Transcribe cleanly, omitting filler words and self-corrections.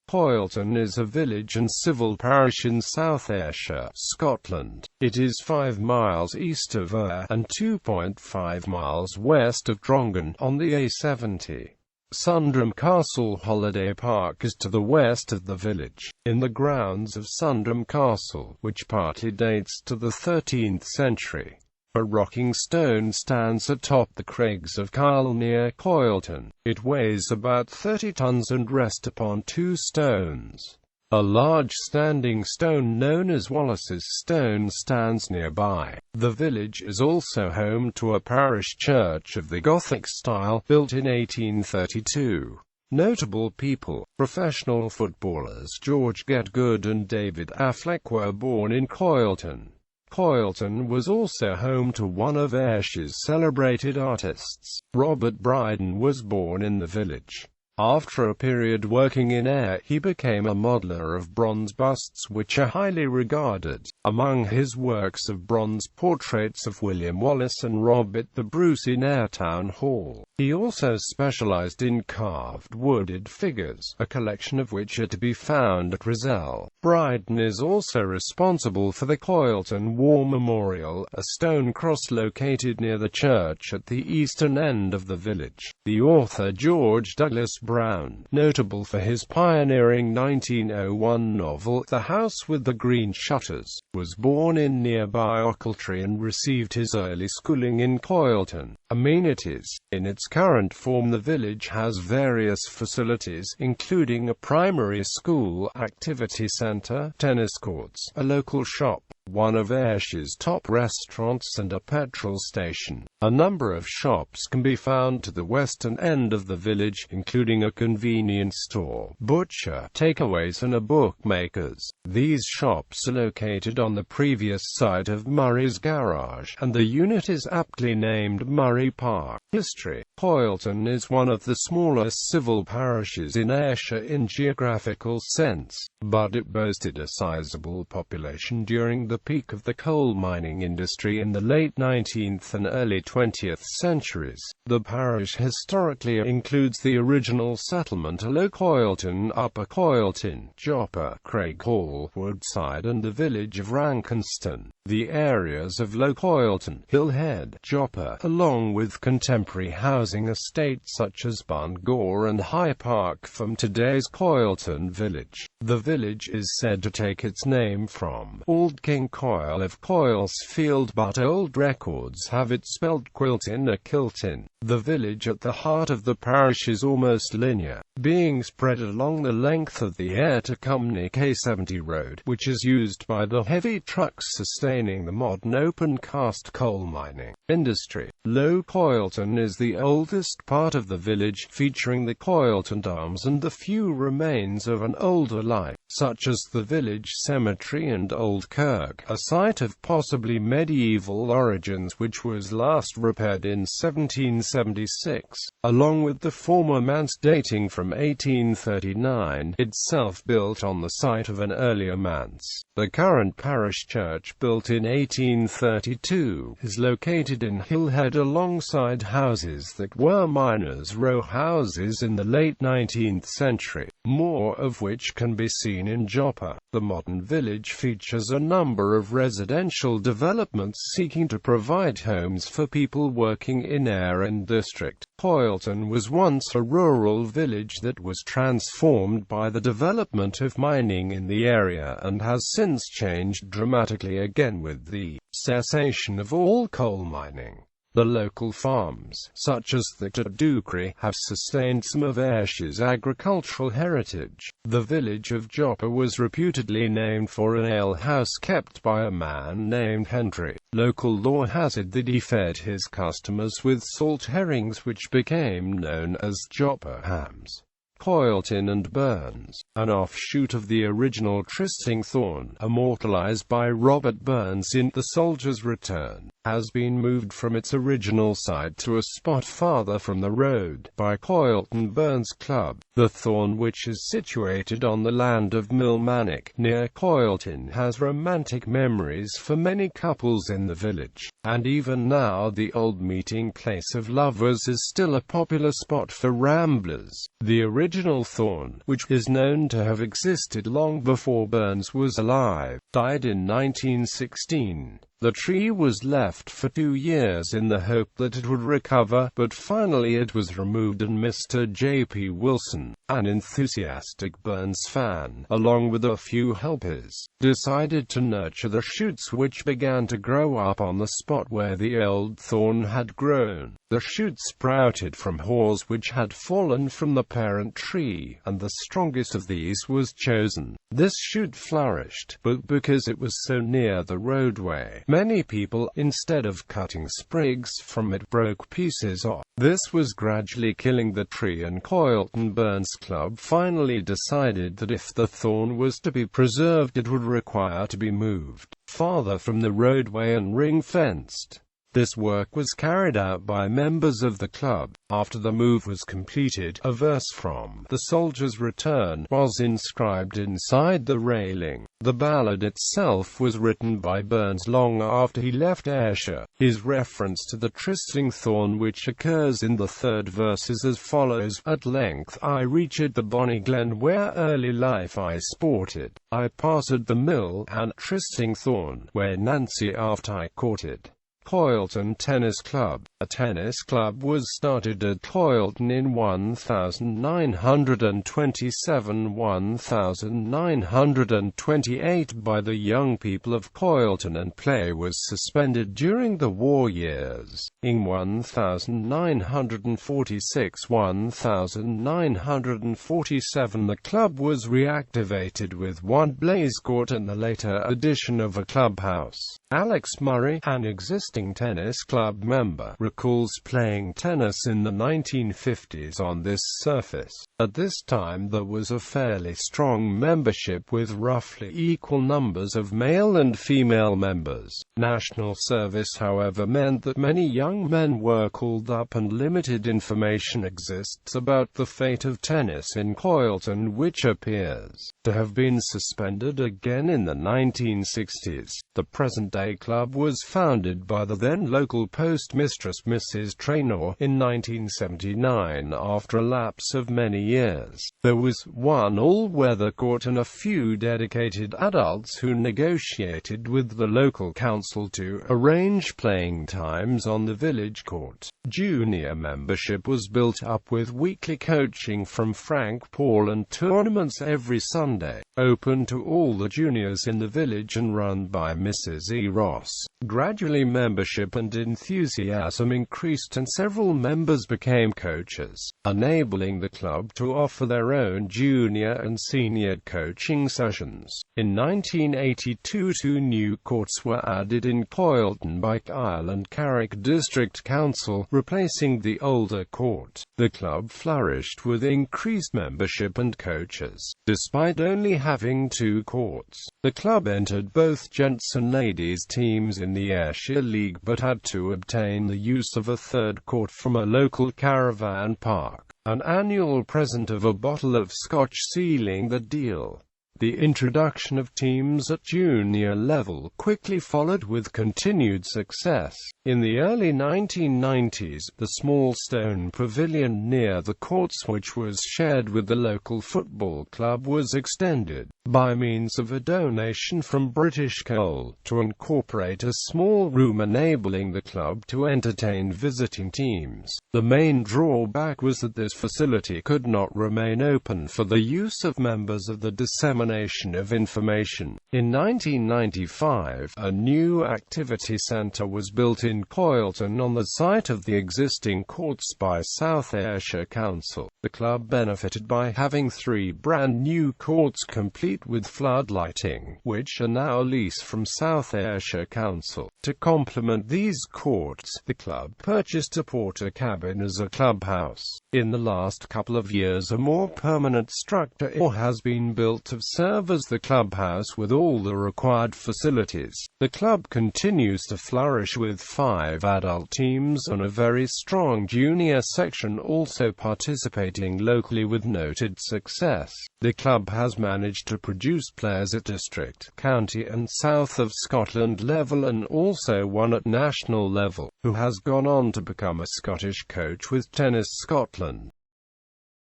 Coylton is a village and civil parish in South Ayrshire, Scotland. It is 5 miles east of Ayr and 2.5 miles west of Drongan, on the A70.Sundrum Castle Holiday Park is to the west of the village, in the grounds of Sundrum Castle, which partly dates to the 13th century. A rocking stone stands atop the crags of Coylton near Coylton. It weighs about 30 tons and rests upon 2 stones. A large standing stone known as Wallace's Stone stands nearby. The village is also home to a parish church of the Gothic style, built in 1832. Notable people: professional footballers George Getgood and David Affleck were born in Coylton. Coylton was also home to one of Ayrshire's celebrated artists. Robert Brydon was born in the village. After a period working in Ayr, he became a modeller of bronze busts which are highly regarded. Among his works of bronze portraits of William Wallace and Robert the Bruce in Ayr Town Hall. He also specialized in carved wooded figures, a collection of which are to be found at Roselle. Brydon is also responsible for the Coylton War Memorial, a stone cross located near the church at the eastern end of the village. The author George Douglas Brown, notable for his pioneering 1901 novel The House with the Green Shutters, was born in nearby Ochiltree and received his early schooling in Coylton. Amenities: in its current form, the village has various facilities, including a primary school, activity centre, tennis courts, a local shop, one of Ayrshire's top restaurants, and a petrol station. A number of shops can be found to the western end of the village, including a convenience store, butcher, takeaways and a bookmaker's. These shops are located on the previous site of Murray's Garage, and the unit is aptly named Murray Park. History: Coylton is one of the smallest civil parishes in Ayrshire in geographical sense, but it boasted a sizable population during the peak of the coal mining industry in the late 19th and early 20th centuries. The parish historically includes the original settlement of Low Coylton, Upper Coylton, Joppa, Craighall, Woodside and the village of Rankenston. The areas of Low Coylton, Hillhead, Joppa, along with contemporary housing estates such as Bungor and High Park from today's Coylton village. The village is said to take its name from Old King Coyle of Coylesfield, but old records have it spelled Quiltin or Kiltin. The village at the heart of the parish is almost linear, being spread along the length of the Ayr to Cumnock A70 road, which is used by the heavy trucks sustaining the modern open-cast coal mining industry. Low Coylton is the oldest part of the village, featuring the Coylton Arms and the few remains of an older life, such as the village cemetery and Old Kirk, a site of possibly medieval origins which was last repaired in 1776, along with the former manse dating from 1839, itself built on the site of an earlier manse. The current parish church, built in 1832, is located in Hillhead alongside houses that were miners' row houses in the late 19th century, more of which can be seen in Joppa. The modern village features a number of residential developments seeking to provide homes for people working in Ayr and district. Coylton was once a rural village that was transformed by the development of mining in the area and has since changed dramatically again with the cessation of all coal mining. The local farms, such as that at Ducree, have sustained some of Ayrshire's agricultural heritage. The village of Joppa was reputedly named for an alehouse kept by a man named Henry. Local lore has it that he fed his customers with salt herrings, which became known as Joppa hams. Coylton and Burns, an offshoot of the original Trysting Thorn, immortalized by Robert Burns in The Soldier's Return. has been moved from its original site to a spot farther from the road, by Coylton Burns Club. The Thorn, which is situated on the land of Millmannock, near Coylton, has romantic memories for many couples in the village, and even now the old meeting place of lovers is still a popular spot for ramblers. The original Thorn, which is known to have existed long before Burns was alive, died in 1916. The tree was left for 2 years in the hope that it would recover, but finally it was removed, and Mr. J.P. Wilson, an enthusiastic Burns fan, along with a few helpers, decided to nurture the shoots which began to grow up on the spot where the old thorn had grown. The shoots sprouted from haws which had fallen from the parent tree, and the strongest of these was chosen. This shoot flourished, but because it was so near the roadway, many people, instead of cutting sprigs from it, broke pieces off. This was gradually killing the tree, and Coylton Burns Club finally decided that if the thorn was to be preserved, it would require to be moved farther from the roadway and ring-fenced. This work was carried out by members of the club. After the move was completed, a verse from "The Soldier's Return" was inscribed inside the railing. The ballad itself was written by Burns long after he left Ayrshire. His reference to the trysting thorn, which occurs in the third verse, is as follows: "At length I reached the bonny glen where early life I sported. I passed the mill and trysting thorn, where Nancy after I courted." Coylton Tennis Club. A tennis club was started at Coylton in 1927–1928 by the young people of Coylton, and play was suspended during the war years. In 1946–1947 the club was reactivated with one blaze court and the later addition of a clubhouse. Alex Murray, an existing tennis club member, recalls playing tennis in the 1950s on this surface. At this time there was a fairly strong membership with roughly equal numbers of male and female members. National service, however, meant that many young men were called up, and limited information exists about the fate of tennis in Coylton, which appears to have been suspended again in the 1960s. The present-day club was founded by the then local postmistress Mrs. Traynor in 1979 after a lapse of many years. There was one all-weather court and a few dedicated adults who negotiated with the local council to arrange playing times on the village court. Junior membership was built up with weekly coaching from Frank Paul and tournaments every Sunday, open to all the juniors in the village and run by Mrs. E. Ross. Gradually membership and enthusiasm increased, and several members became coaches, enabling the club to offer their own junior and senior coaching sessions. In 1982 2 new courts were added in Coylton by Kyle and Carrick District Council, replacing the older court. The club flourished with increased membership and coaches. Despite only having 2 courts, the club entered both gents and ladies teams in the Ayrshire League, but had to obtain the use of a third court from a local caravan park, an annual present of a bottle of Scotch sealing the deal. The introduction of teams at junior level quickly followed with continued success. In the early 1990s, the small stone pavilion near the courts, which was shared with the local football club, was extended, by means of a donation from British Coal, to incorporate a small room enabling the club to entertain visiting teams. The main drawback was that this facility could not remain open for the use of members of the dissemination of information. In 1995, a new activity centre was built in Coylton on the site of the existing courts by South Ayrshire Council. The club benefited by having 3 brand new courts complete with floodlighting, which are now leased from South Ayrshire Council. To complement these courts, the club purchased a porter cabin as a clubhouse. In the last couple of years, a more permanent structure has been built of serve as the clubhouse with all the required facilities. The club continues to flourish with 5 adult teams and a very strong junior section also participating locally with noted success. The club has managed to produce players at district, county and south of Scotland level and also one at national level, who has gone on to become a Scottish coach with Tennis Scotland.